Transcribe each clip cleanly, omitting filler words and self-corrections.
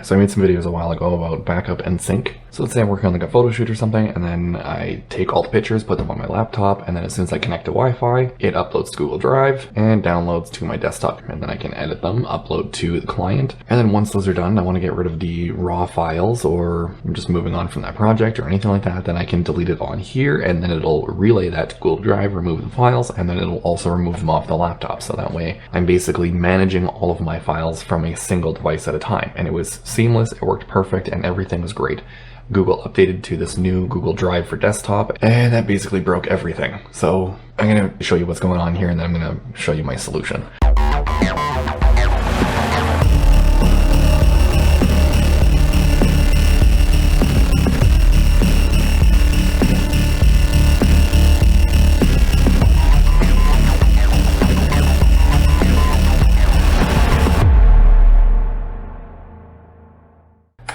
So I made some videos a while ago about backup and sync. So let's say I'm working on like a photo shoot or something, and then I take all the pictures, put them on my laptop, and then as soon as I connect to Wi-Fi, it uploads to Google Drive and downloads to my desktop. And then I can edit them, upload to the client. And then once those are done, I want to get rid of the raw files, or I'm just moving on from that project or anything like that, then I can delete it on here, and then it'll relay that to Google Drive, remove the files, and then it'll also remove them off the laptop. So that way I'm basically managing all of my files from a single device at a time. And it was seamless, it worked perfect, and everything was great. Google updated to this new Google Drive for desktop, and that basically broke everything. So I'm going to show you what's going on here, and then I'm going to show you my solution.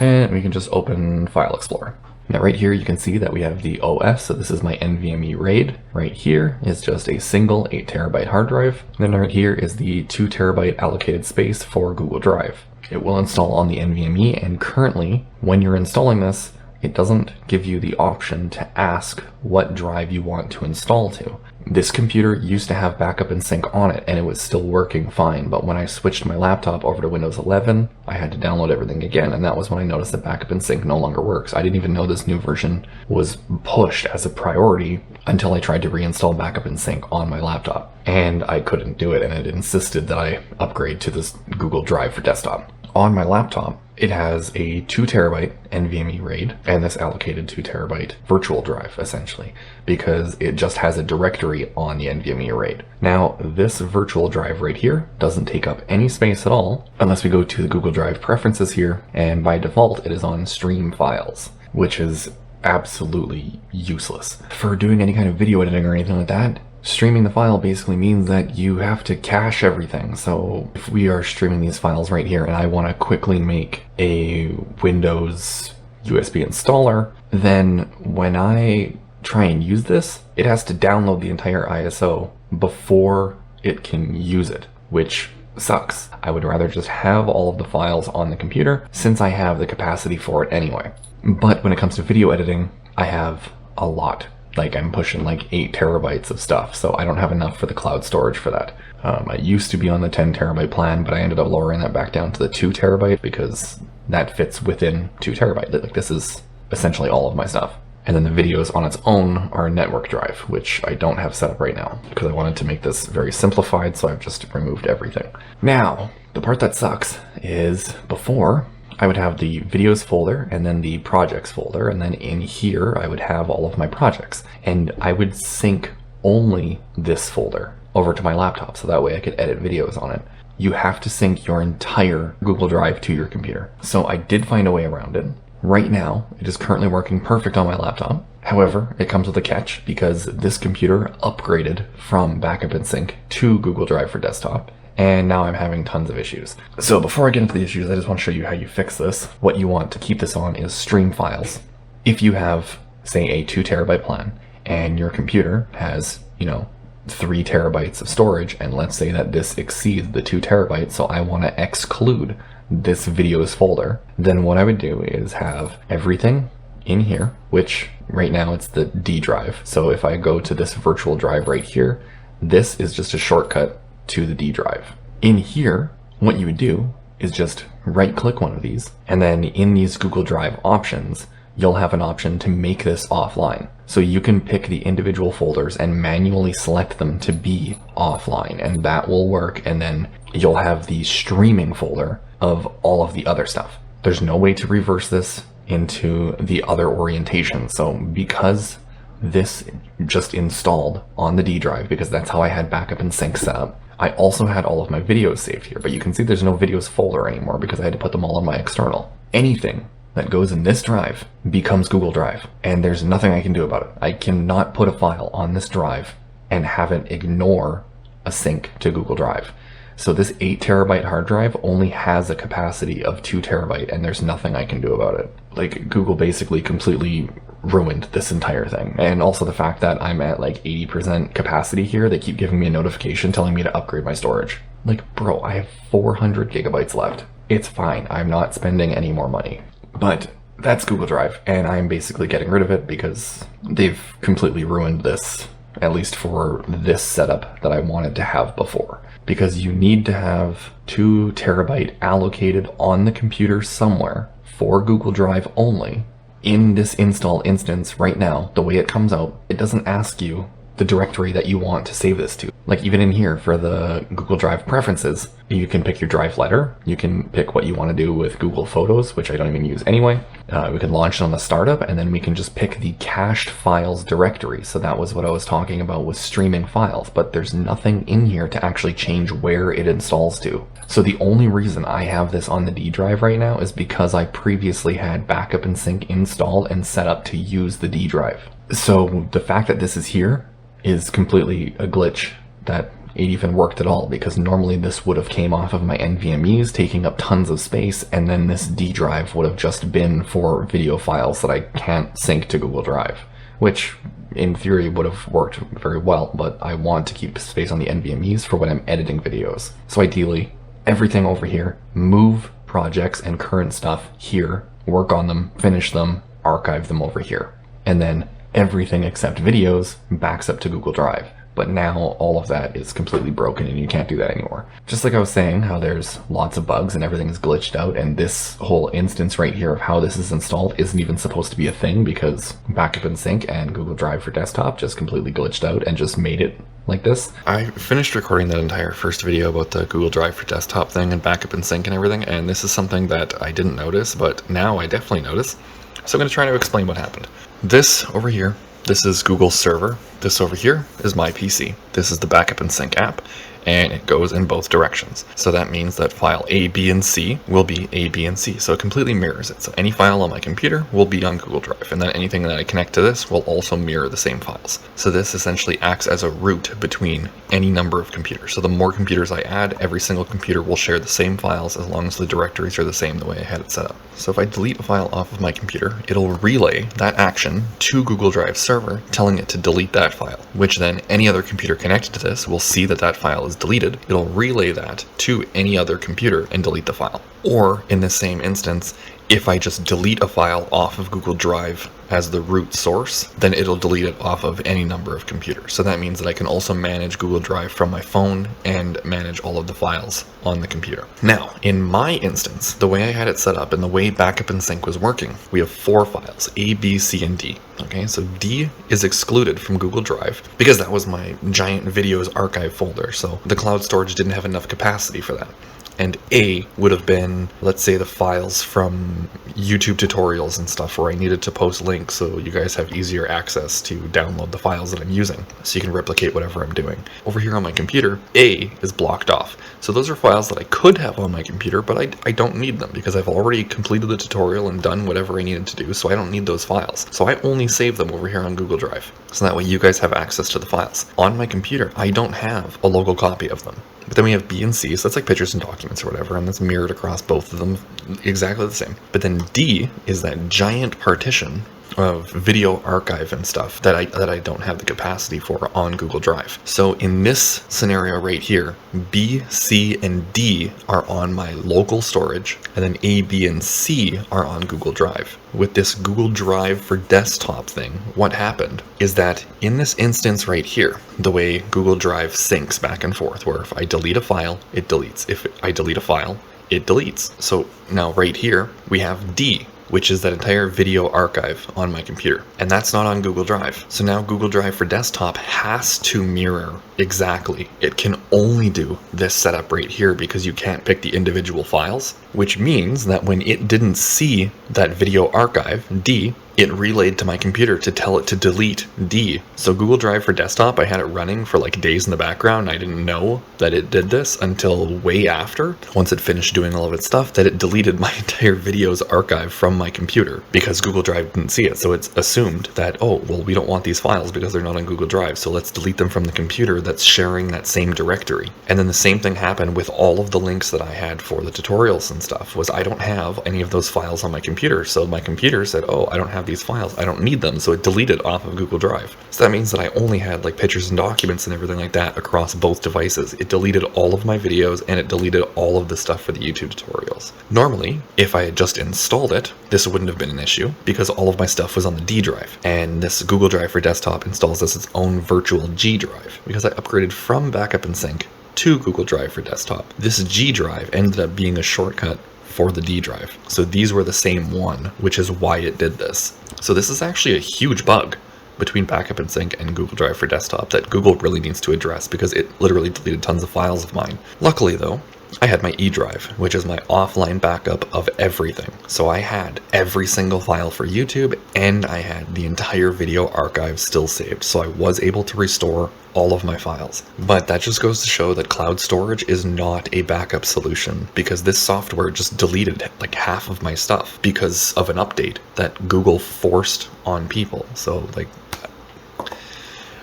And we can just open File Explorer. Now right here you can see that we have the OS, so this is my NVMe RAID. Right here is just a single 8TB hard drive. And then right here is the 2TB allocated space for Google Drive. It will install on the NVMe, and currently when you're installing this, it doesn't give you the option to ask what drive you want to install to. This computer used to have backup and sync on it, and it was still working fine, but when I switched my laptop over to Windows 11, I had to download everything again, and that was when I noticed that backup and sync no longer works. I didn't even know this new version was pushed as a priority until I tried to reinstall backup and sync on my laptop, and I couldn't do it, and it insisted that I upgrade to this Google Drive for desktop. On my laptop, it has a 2TB NVMe RAID and this allocated 2TB virtual drive, essentially, because it just has a directory on the NVMe RAID. Now, this virtual drive right here doesn't take up any space at all unless we go to the Google Drive preferences here, and by default it is on Stream Files, which is absolutely useless for doing any kind of video editing or anything like that. Streaming the file basically means that you have to cache everything. So if we are streaming these files right here and I want to quickly make a Windows USB installer, then when I try and use this, it has to download the entire ISO before it can use it, which sucks. I would rather just have all of the files on the computer since I have the capacity for it anyway. But when it comes to video editing, I have a lot. Like, I'm pushing like 8TB of stuff, so I don't have enough for the cloud storage for that. I used to be on the 10TB plan, but I ended up lowering that back down to the 2TB because that fits within 2TB. Like, this is essentially all of my stuff. And then the videos on its own are a network drive, which I don't have set up right now because I wanted to make this very simplified, so I've just removed everything. Now, the part that sucks is before, I would have the videos folder and then the projects folder, and then in here I would have all of my projects, and I would sync only this folder over to my laptop so that way I could edit videos on it. You have to sync your entire Google Drive to your computer. So I did find a way around it. Right now, it is currently working perfect on my laptop. However, it comes with a catch because this computer upgraded from backup and sync to Google Drive for desktop, and now I'm having tons of issues. So before I get into the issues, I just want to show you how you fix this. What you want to keep this on is Stream Files. If you have, say, a 2TB plan, and your computer has, 3 terabytes of storage, and let's say that this exceeds the 2 terabytes, so I want to exclude this videos folder, then what I would do is have everything in here, which right now it's the D drive. So if I go to this virtual drive right here, this is just a shortcut to the D drive. In here, what you would do is just right click one of these, and then in these Google Drive options, you'll have an option to make this offline. So you can pick the individual folders and manually select them to be offline, and that will work, and then you'll have the streaming folder of all of the other stuff. There's no way to reverse this into the other orientation. So because this just installed on the D drive, because that's how I had backup and sync set up, I also had all of my videos saved here, but you can see there's no videos folder anymore because I had to put them all on my external. Anything that goes in this drive becomes Google Drive, and there's nothing I can do about it. I cannot put a file on this drive and have it ignore a sync to Google Drive. So this 8 terabyte hard drive only has a capacity of 2 terabyte, and there's nothing I can do about it. Like, Google basically completely ruined this entire thing. And also the fact that I'm at like 80% capacity here, they keep giving me a notification telling me to upgrade my storage. Like, bro, I have 400 gigabytes left. it's fine. I'm not spending any more money. But that's Google Drive, and I'm basically getting rid of it because they've completely ruined this, at least for this setup that I wanted to have before. Because you need to have 2 terabyte allocated on the computer somewhere for Google Drive only. In this install instance right now, the way it comes out, it doesn't ask you the directory that you want to save this to. Like even in here for the Google Drive preferences, you can pick your drive letter, you can pick what you want to do with Google Photos, which I don't even use anyway. We can launch it on the startup, and then we can just pick the cached files directory. So that was what I was talking about with streaming files, but there's nothing in here to actually change where it installs to. So the only reason I have this on the D drive right now is because I previously had Backup and Sync installed and set up to use the D drive. So the fact that this is here is completely a glitch that it even worked at all, because normally this would have came off of my NVMEs taking up tons of space, and then this D drive would have just been for video files that I can't sync to Google Drive, which in theory would have worked very well, but I want to keep space on the NVMEs for when I'm editing videos. So ideally, everything over here, move projects and current stuff here, work on them, finish them, archive them over here, and then everything except videos backs up to Google Drive. But now all of that is completely broken and you can't do that anymore. Just like I was saying, how there's lots of bugs and everything is glitched out, and this whole instance right here of how this is installed isn't even supposed to be a thing because Backup and Sync and Google Drive for Desktop just completely glitched out and just made it like this. I finished recording that entire first video about the Google Drive for Desktop thing and Backup and Sync and everything, and this is something that I didn't notice, but now I definitely notice. So I'm going to try to explain what happened. This over here, this is Google's server. This over here is my PC. This is the Backup and Sync app, and it goes in both directions. So that means that file A, B, and C will be A, B, and C. So it completely mirrors it. So any file on my computer will be on Google Drive, and then anything that I connect to this will also mirror the same files. So this essentially acts as a route between any number of computers. So the more computers I add, every single computer will share the same files as long as the directories are the same the way I had it set up. So if I delete a file off of my computer, it'll relay that action to Google Drive server, telling it to delete that file, which then any other computer connected to this will see that that file is deleted. It'll relay that to any other computer and delete the file. Or in the same instance, if I just delete a file off of Google Drive as the root source, then it'll delete it off of any number of computers. So that means that I can also manage Google Drive from my phone and manage all of the files on the computer. Now, in my instance, the way I had it set up and the way Backup and Sync was working, we have 4 files, A, B, C, and D. Okay, so D is excluded from Google Drive because that was my giant videos archive folder. So the cloud storage didn't have enough capacity for that. And A would have been, let's say, the files from YouTube tutorials and stuff where I needed to post links so you guys have easier access to download the files that I'm using so you can replicate whatever I'm doing. Over here on my computer, A is blocked off. So those are files that I could have on my computer, but I don't need them because I've already completed the tutorial and done whatever I needed to do, so I don't need those files. So I only save them over here on Google Drive. So that way you guys have access to the files. On my computer, I don't have a local copy of them. But then we have B and C, so that's like pictures and documents or whatever, and that's mirrored across both of them, exactly the same. But then D is that giant partition of video archive and stuff that I don't have the capacity for on Google Drive. So in this scenario right here, B, C, and D are on my local storage, and then A, B, and C are on Google Drive. With this Google Drive for Desktop thing, what happened is that in this instance right here, the way Google Drive syncs back and forth, where if I delete a file, it deletes. If I delete a file, it deletes. So now right here, we have D, which is that entire video archive on my computer. And that's not on Google Drive. So now Google Drive for Desktop has to mirror exactly. It can only do this setup right here because you can't pick the individual files, which means that when it didn't see that video archive, D, it relayed to my computer to tell it to delete D. So Google Drive for Desktop, I had it running for like days in the background. I didn't know that it did this until way after, once it finished doing all of its stuff, that it deleted my entire videos archive from my computer because Google Drive didn't see it. So it's assumed that, oh, well, we don't want these files because they're not on Google Drive, so let's delete them from the computer that's sharing that same directory. And then the same thing happened with all of the links that I had for the tutorials and stuff, was I don't have any of those files on my computer. So my computer said, oh, I don't have these files. I don't need them, so it deleted off of Google Drive. So that means that I only had like pictures and documents and everything like that across both devices. It deleted all of my videos and it deleted all of the stuff for the YouTube tutorials. Normally, if I had just installed it, this wouldn't have been an issue because all of my stuff was on the D drive. And this Google Drive for desktop installs as its own virtual G drive because I upgraded from Backup and Sync to Google Drive for desktop. This G drive ended up being a shortcut for the D drive. So these were the same one, which is why it did this. So this is actually a huge bug between Backup and Sync and Google Drive for desktop that Google really needs to address because it literally deleted tons of files of mine. Luckily though, I had my E drive, which is my offline backup of everything. So I had every single file for YouTube and I had the entire video archive still saved. So I was able to restore all of my files. But that just goes to show that cloud storage is not a backup solution because this software just deleted like half of my stuff because of an update that Google forced on people. So like,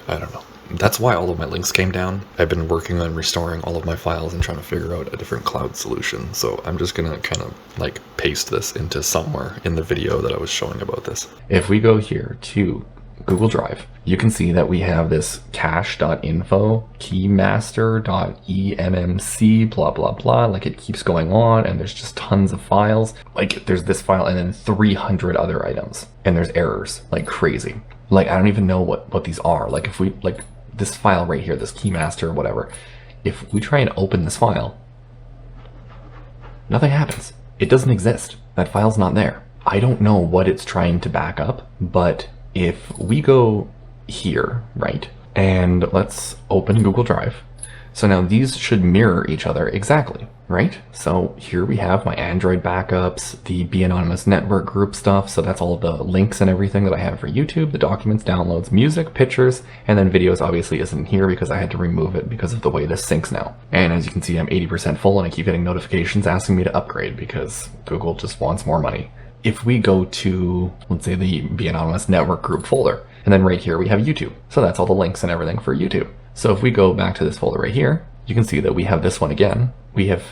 I don't know. That's why all of my links came down. I've been working on restoring all of my files and trying to figure out a different cloud solution. So I'm just gonna kind of like paste this into somewhere in the video that I was showing about this. If we go here to Google Drive, you can see that we have this cache.info, keymaster.emmc, blah, blah, blah. Like it keeps going on and there's just tons of files. Like there's this file and then 300 other items and there's errors like crazy. Like I don't even know what these are. Like if we, like this file right here, this keymaster or whatever, if we try and open this file, nothing happens. It doesn't exist. That file's not there. I don't know what it's trying to back up, but if we go here, right, and let's open Google Drive. So now these should mirror each other exactly, right? So here we have my Android backups, the Be Anonymous network group stuff. So that's all of the links and everything that I have for YouTube, the documents, downloads, music, pictures, and then videos obviously isn't here because I had to remove it because of the way this syncs now. And as you can see, I'm 80% full and I keep getting notifications asking me to upgrade because Google just wants more money. If we go to, let's say, the Be Anonymous network group folder, and then right here we have YouTube. So that's all the links and everything for YouTube. So if we go back to this folder right here, you can see that we have this one again. We have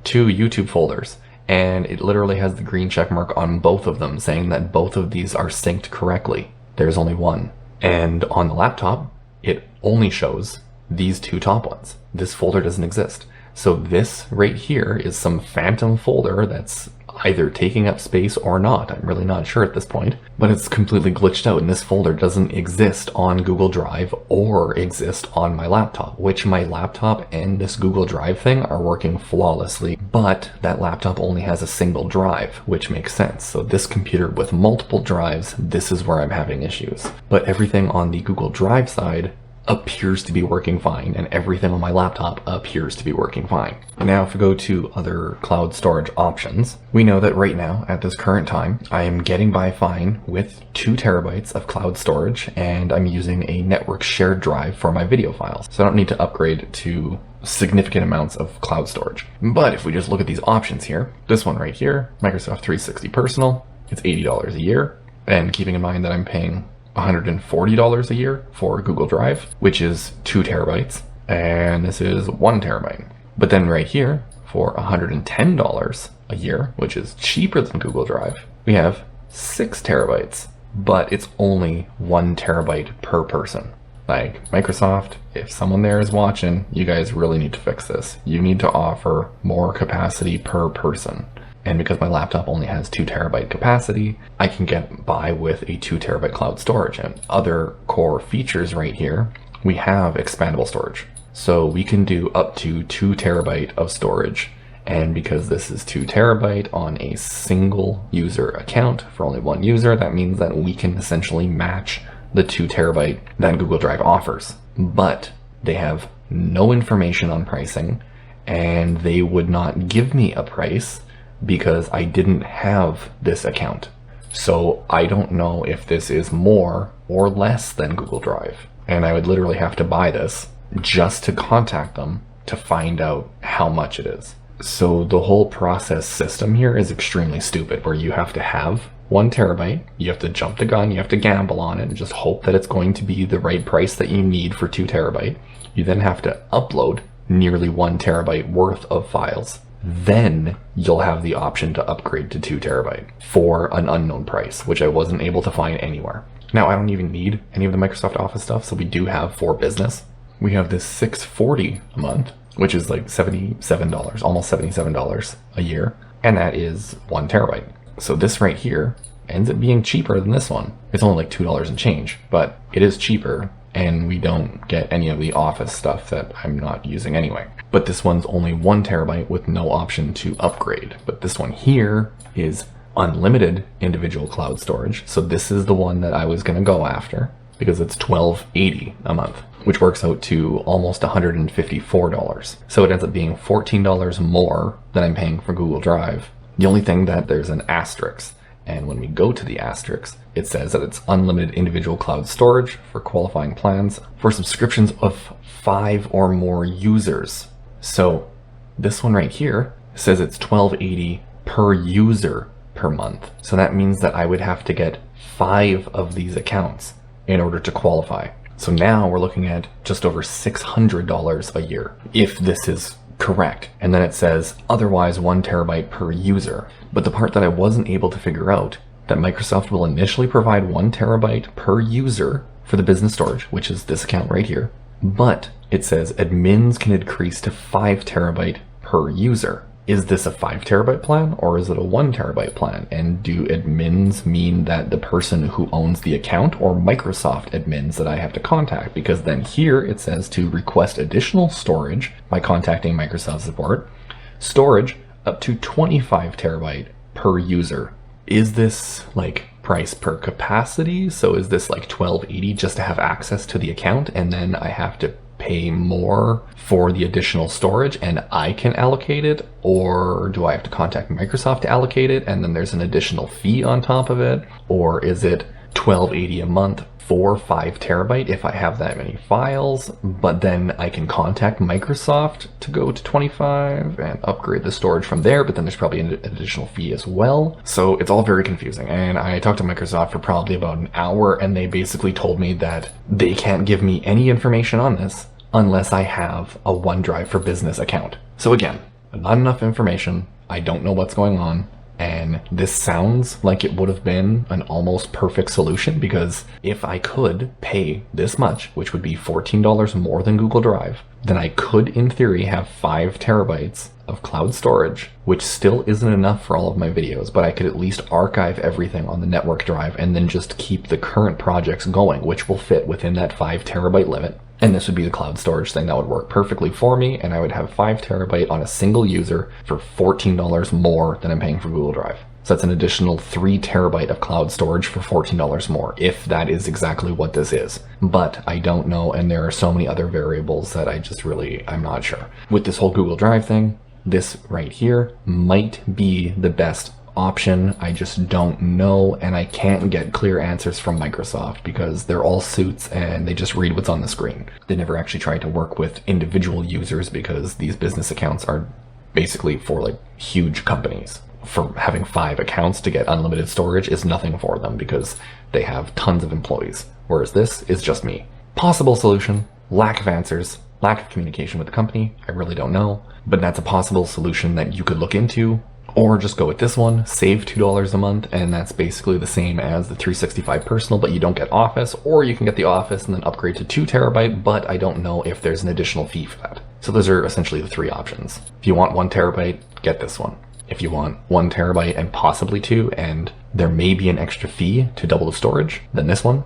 2 YouTube folders, and it literally has the green check mark on both of them saying that both of these are synced correctly. There's only one. And on the laptop, it only shows these 2 top ones. This folder doesn't exist. So this right here is some phantom folder that's either taking up space or not. I'm really not sure at this point, but it's completely glitched out and this folder doesn't exist on Google Drive or exist on my laptop, which my laptop and this Google Drive thing are working flawlessly, but that laptop only has a single drive, which makes sense. So this computer with multiple drives, this is where I'm having issues. But everything on the Google Drive side appears to be working fine, and everything on my laptop appears to be working fine. Now, if we go to other cloud storage options, we know that right now, at this current time, I am getting by fine with 2 terabytes of cloud storage, and I'm using a network shared drive for my video files. So I don't need to upgrade to significant amounts of cloud storage. But if we just look at these options here, this one right here, Microsoft 360 Personal, it's $80 a year, and keeping in mind that I'm paying $140 a year for Google Drive, which is 2 terabytes, and this is 1 terabyte. But then right here, for $110 a year, which is cheaper than Google Drive, we have 6 terabytes, but it's only 1 terabyte per person. Like, Microsoft, if someone there is watching, you guys really need to fix this. You need to offer more capacity per person. And because my laptop only has 2 terabyte capacity, I can get by with a 2 terabyte cloud storage. And other core features right here, we have expandable storage. So we can do up to 2 terabyte of storage. And because this is 2 terabyte on a single user account for only one user, that means that we can essentially match the 2 terabyte that Google Drive offers. But they have no information on pricing, and they would not give me a price because I didn't have this account. So I don't know if this is more or less than Google Drive. And I would literally have to buy this just to contact them to find out how much it is. So the whole process system here is extremely stupid, where you have to have 1 terabyte, you have to jump the gun, you have to gamble on it and just hope that it's going to be the right price that you need for 2 terabyte. You then have to upload nearly 1 terabyte worth of files. then you'll have the option to upgrade to 2 terabyte for an unknown price, which I wasn't able to find anywhere. Now, I don't even need any of the Microsoft Office stuff, so we do have for business. We have this $640 a month, which is like $77, almost $77 a year, and that is 1 terabyte. So this right here ends up being cheaper than this one. It's only like $2 and change, but it is cheaper, and we don't get any of the Office stuff that I'm not using anyway. But this one's only 1 terabyte with no option to upgrade. But this one here is unlimited individual cloud storage. So this is the one that I was gonna go after because it's $12.80 a month, which works out to almost $154. So it ends up being $14 more than I'm paying for Google Drive. The only thing that there's an asterisk. And when we go to the asterisk, it says that it's unlimited individual cloud storage for qualifying plans for subscriptions of 5 or more users. So this one right here says it's $12.80 per user per month. So that means that I would have to get 5 of these accounts in order to qualify. So now we're looking at just over $600 a year, if this is correct. And then it says otherwise 1 terabyte per user. But the part that I wasn't able to figure out, that Microsoft will initially provide 1 terabyte per user for the business storage, which is this account right here. But it says admins can increase to 5 terabyte per user. Is this a 5 terabyte plan or is it a 1 terabyte plan? And do admins mean that the person who owns the account or Microsoft admins that I have to contact? Because then here it says to request additional storage by contacting Microsoft support. Storage up to 25 terabyte per user. Is this like price per capacity? So is this like $12.80 just to have access to the account and then I have to pay more for the additional storage and I can allocate it? Or do I have to contact Microsoft to allocate it and then there's an additional fee on top of it? Or is it $12.80 a month for 5 terabyte if I have that many files, but then I can contact Microsoft to go to 25 and upgrade the storage from there, but then there's probably an additional fee as well. So it's all very confusing. And I talked to Microsoft for probably about an hour and they basically told me that they can't give me any information on this unless I have a OneDrive for Business account. So again, not enough information. I don't know what's going on. And this sounds like it would have been an almost perfect solution because if I could pay this much, which would be $14 more than Google Drive, then I could in theory have 5 terabytes of cloud storage, which still isn't enough for all of my videos, but I could at least archive everything on the network drive and then just keep the current projects going, which will fit within that 5 terabyte limit. And this would be the cloud storage thing that would work perfectly for me, and I would have 5 terabyte on a single user for $14 more than I'm paying for Google Drive. So that's an additional 3 terabyte of cloud storage for $14 more, if that is exactly what this is. But I don't know, and there are so many other variables that I'm not sure. With this whole Google Drive thing, this right here might be the best option. I just don't know, and I can't get clear answers from Microsoft because they're all suits and they just read what's on the screen. They never actually tried to work with individual users because these business accounts are basically for like huge companies. For having 5 accounts to get unlimited storage is nothing for them because they have tons of employees, whereas this is just me. Possible solution, lack of answers, lack of communication with the company, I really don't know, but that's a possible solution that you could look into. Or just go with this one, save $2 a month, and that's basically the same as the 365 personal, but you don't get Office, or you can get the Office and then upgrade to 2 terabyte, but I don't know if there's an additional fee for that. So those are essentially the 3 options. If you want 1 terabyte, get this one. If you want 1 terabyte and possibly 2, and there may be an extra fee to double the storage, then this one.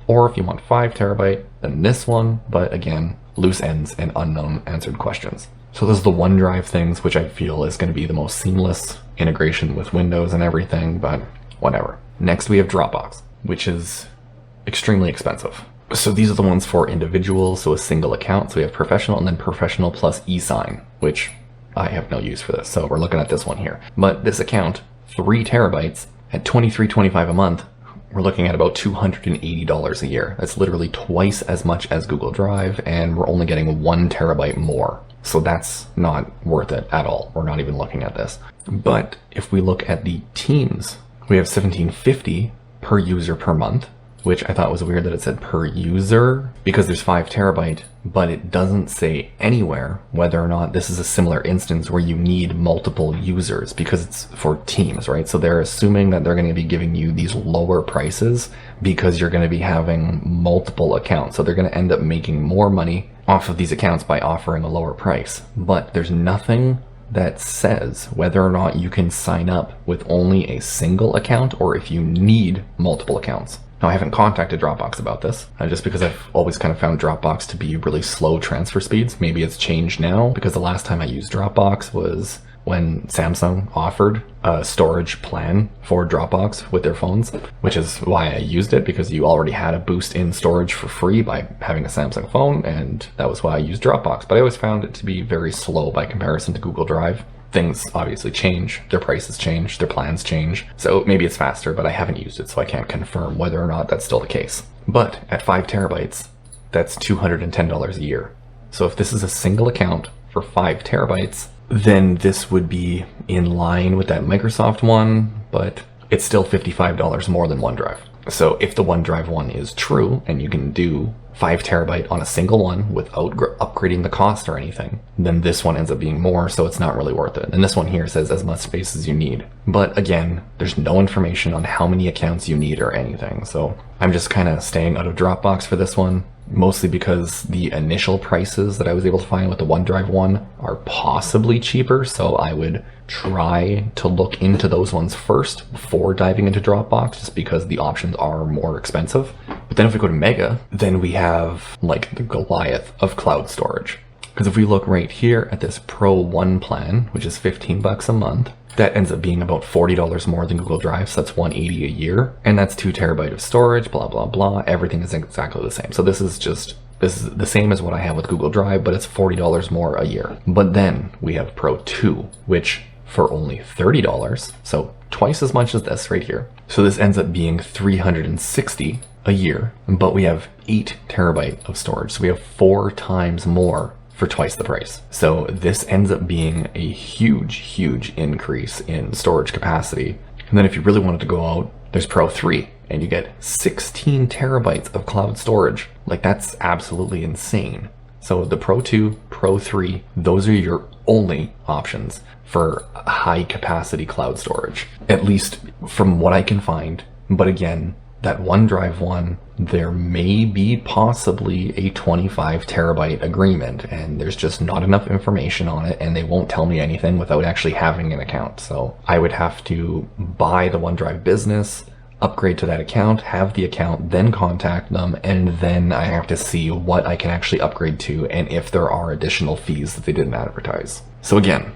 Or if you want 5 terabyte, then this one, but again, loose ends and unknown answered questions. So this is the OneDrive things, which I feel is going to be the most seamless integration with Windows and everything, but whatever. Next we have Dropbox, which is extremely expensive. So these are the ones for individuals, so a single account. So we have professional and then professional plus e-sign, which I have no use for this. So we're looking at this one here. But this account, 3 terabytes at $23.25 a month, we're looking at about $280 a year. That's literally twice as much as Google Drive, and we're only getting 1 terabyte more. So that's not worth it at all. We're not even looking at this. But if we look at the Teams, we have $17.50 per user per month. which I thought was weird that it said per user because there's 5 terabyte, but it doesn't say anywhere whether or not this is a similar instance where you need multiple users because it's for teams, right? So they're assuming that they're going to be giving you these lower prices because you're going to be having multiple accounts. So they're going to end up making more money off of these accounts by offering a lower price. But there's nothing that says whether or not you can sign up with only a single account or if you need multiple accounts. Now, I haven't contacted Dropbox about this, just because I've always kind of found Dropbox to be really slow transfer speeds. Maybe it's changed now, because the last time I used Dropbox was when Samsung offered a storage plan for Dropbox with their phones, which is why I used it, because you already had a boost in storage for free by having a Samsung phone, and that was why I used Dropbox. But I always found it to be very slow by comparison to Google Drive. Things obviously change, their prices change, their plans change, so maybe it's faster, but I haven't used it, so I can't confirm whether or not that's still the case. But at 5 terabytes, that's $210 a year. So if this is a single account for 5 terabytes, then this would be in line with that Microsoft one, but it's still $55 more than OneDrive. So if the OneDrive one is true, and you can do 5 terabyte on a single one without upgrading the cost or anything, then this one ends up being more, so it's not really worth it. And this one here says as much space as you need. But again, there's no information on how many accounts you need or anything. So I'm just kind of staying out of Dropbox for this one, mostly because the initial prices that I was able to find with the OneDrive one are possibly cheaper. So I would try to look into those ones first before diving into Dropbox, just because the options are more expensive. But then if we go to Mega, then we have like the Goliath of cloud storage. Because if we look right here at this Pro 1 plan, which is $15 a month, that ends up being about $40 more than Google Drive, so that's $180 a year. And that's 2 terabyte of storage, blah, blah, blah. Everything is exactly the same. So this is the same as what I have with Google Drive, but it's $40 more a year. But then we have Pro 2, which for only $30, so twice as much as this right here. So this ends up being $360 a year, but we have 8 terabyte of storage. So we have 4 times more for twice the price. So this ends up being a huge increase in storage capacity. And then if you really wanted to go out, there's Pro 3, and you get 16 terabytes of cloud storage. Like, that's absolutely insane. So the Pro 2, Pro 3, those are your only options for high capacity cloud storage, at least from what I can find. But again, that OneDrive one, there may be possibly a 25 terabyte agreement, and there's just not enough information on it, and they won't tell me anything without actually having an account. So I would have to buy the OneDrive business, upgrade to that account, have the account, then contact them, and then I have to see what I can actually upgrade to and if there are additional fees that they didn't advertise. So again,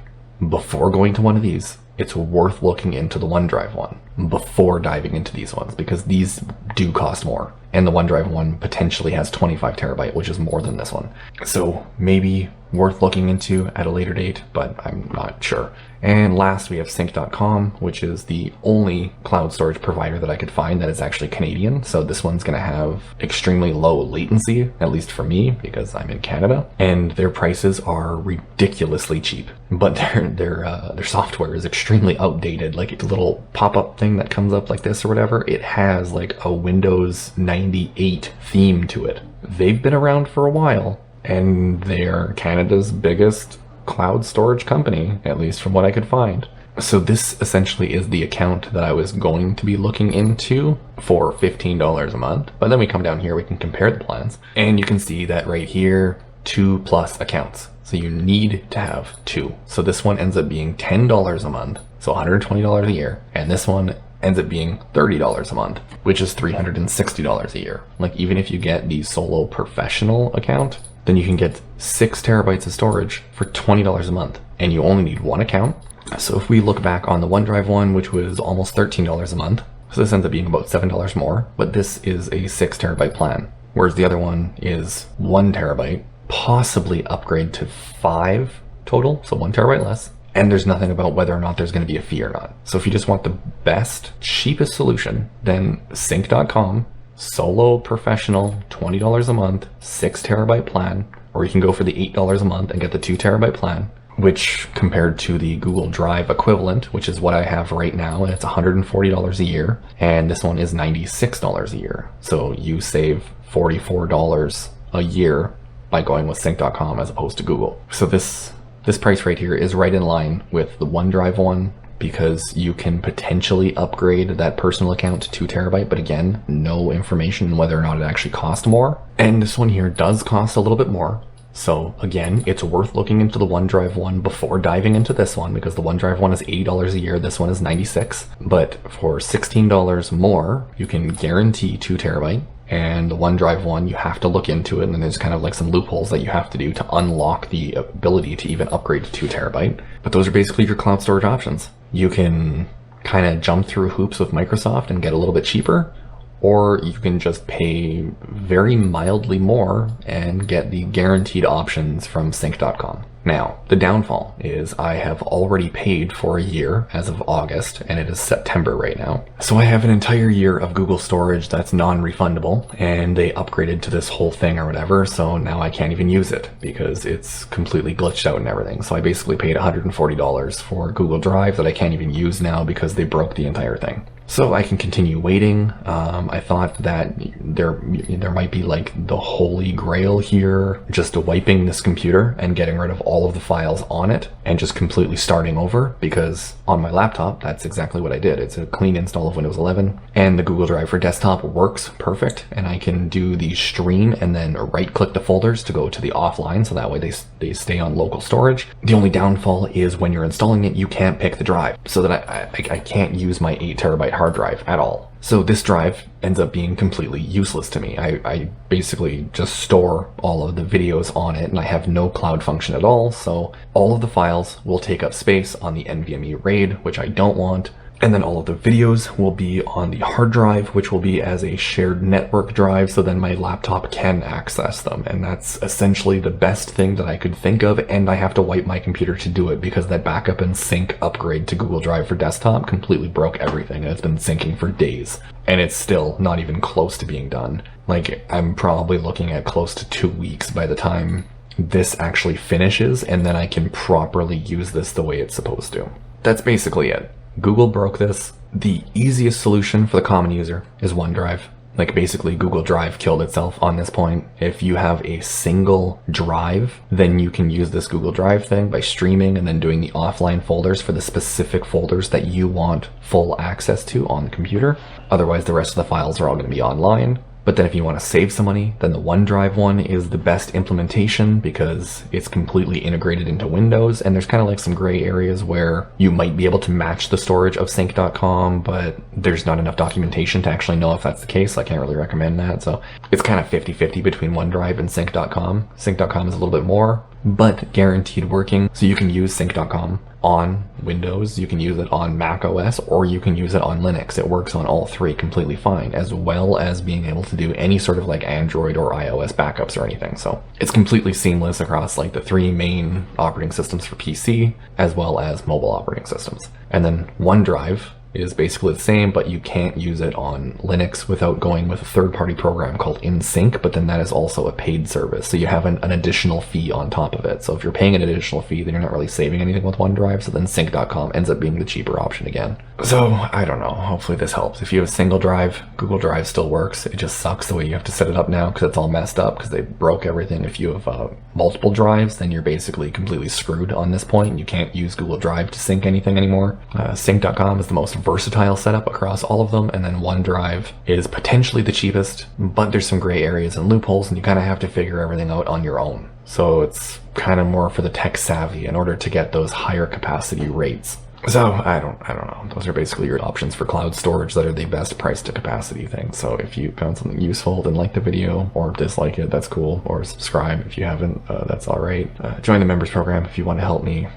before going to one of these, it's worth looking into the OneDrive one before diving into these ones, because these do cost more. And the OneDrive one potentially has 25 terabyte, which is more than this one. So maybe worth looking into at a later date, but I'm not sure. And last, we have Sync.com, which is the only cloud storage provider that I could find that is actually Canadian. So this one's going to have extremely low latency, at least for me, because I'm in Canada. And their prices are ridiculously cheap, but their software is extremely outdated. Like, the little pop-up thing that comes up like this or whatever, it has like a Windows 98 theme to it. They've been around for a while, and they're Canada's biggest cloud storage company, at least from what I could find. So this essentially is the account that I was going to be looking into for $15 a month. But then we come down here, we can compare the plans, and you can see that right here, 2+ accounts. So you need to have 2. So this one ends up being $10 a month, so $120 a year, and this one ends up being $30 a month, which is $360 a year. Like, even if you get the solo professional account, then you can get 6 terabytes of storage for $20 a month, and you only need 1 account. So if we look back on the OneDrive one, which was almost $13 a month, so this ends up being about $7 more, but this is a 6 terabyte plan, whereas the other one is 1 terabyte, possibly upgrade to 5 total, so 1 terabyte less. And there's nothing about whether or not there's going to be a fee or not. So if you just want the best, cheapest solution, then Sync.com, solo professional, $20 a month, 6 terabyte plan, or you can go for the $8 a month and get the 2 terabyte plan. which compared to the Google Drive equivalent, which is what I have right now, and it's $140 a year, and this one is $96 a year. So you save $44 a year by going with sync.com as opposed to Google. So this price right here is right in line with the OneDrive one, because you can potentially upgrade that personal account to 2 terabyte, but again, no information on whether or not it actually costs more. And this one here does cost a little bit more. So again, it's worth looking into the OneDrive one before diving into this one, because the OneDrive one is $80 a year, this one is $96. But for $16 more, you can guarantee 2 terabyte. And the OneDrive one, you have to look into it, and then there's kind of like some loopholes that you have to do to unlock the ability to even upgrade to 2 terabyte. But those are basically your cloud storage options. You can kind of jump through hoops with Microsoft and get a little bit cheaper, or you can just pay very mildly more and get the guaranteed options from sync.com. Now, the downfall is I have already paid for a year as of August, and it is September right now. So I have an entire year of Google storage that's non-refundable, and they upgraded to this whole thing or whatever, so now I can't even use it because it's completely glitched out and everything. So I basically paid $140 for Google Drive that I can't even use now because they broke the entire thing. So I can continue waiting. I thought that there might be like the holy grail here, just wiping this computer and getting rid of all of the files on it and just completely starting over, because on my laptop, that's exactly what I did. It's a clean install of Windows 11, and the Google Drive for desktop works perfect, and I can do the stream and then right click the folders to go to the offline, so that way they stay on local storage. The only downfall is when you're installing it, you can't pick the drive, so that I can't use my 8 terabyte hard drive at all. So this drive ends up being completely useless to me. I basically just store all of the videos on it, and I have no cloud function at all, so all of the files will take up space on the NVMe RAID, which I don't want. And then all of the videos will be on the hard drive, which will be as a shared network drive, so then my laptop can access them. And that's essentially the best thing that I could think of, and I have to wipe my computer to do it because that backup and sync upgrade to Google Drive for desktop completely broke everything, and it's been syncing for days. And it's still not even close to being done. Like, I'm probably looking at close to 2 weeks by the time this actually finishes, and then I can properly use this the way it's supposed to. That's basically it. Google broke this. The easiest solution for the common user is OneDrive. Like, basically Google Drive killed itself on this point. If you have a single drive, then you can use this Google Drive thing by streaming and then doing the offline folders for the specific folders that you want full access to on the computer. Otherwise, the rest of the files are all going to be online. But then if you want to save some money, then the OneDrive one is the best implementation because it's completely integrated into Windows, and there's kind of like some gray areas where you might be able to match the storage of sync.com, but there's not enough documentation to actually know if that's the case. I can't really recommend that. So it's kind of 50-50 between OneDrive and sync.com. Sync.com is a little bit more, but guaranteed working. So you can use sync.com on Windows, you can use it on Mac OS, or you can use it on Linux. It works on all three completely fine, as well as being able to do any sort of like Android or iOS backups or anything. So it's completely seamless across like the 3 main operating systems for PC, as well as mobile operating systems. And then OneDrive is basically the same, but you can't use it on Linux without going with a third-party program called InSync, but then that is also a paid service, so you have an additional fee on top of it. So if you're paying an additional fee, then you're not really saving anything with OneDrive, so then sync.com ends up being the cheaper option again. So I don't know, hopefully this helps. If you have a single drive, Google Drive still works. It just sucks the way you have to set it up now because it's all messed up because they broke everything. If you have multiple drives, then you're basically completely screwed on this point. You can't use Google Drive to sync anything anymore. Sync.com is the most versatile setup across all of them, and then OneDrive is potentially the cheapest, but there's some gray areas and loopholes, and you kind of have to figure everything out on your own. So it's kind of more for the tech savvy in order to get those higher capacity rates. So I don't know. Those are basically your options for cloud storage that are the best price to capacity thing. So if you found something useful, then like the video, or dislike it, that's cool. Or subscribe if you haven't, that's all right. Join the members program if you want to help me,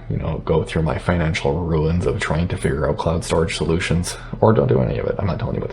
go through my financial ruins of trying to figure out cloud storage solutions. Or don't do any of it. I'm not telling you what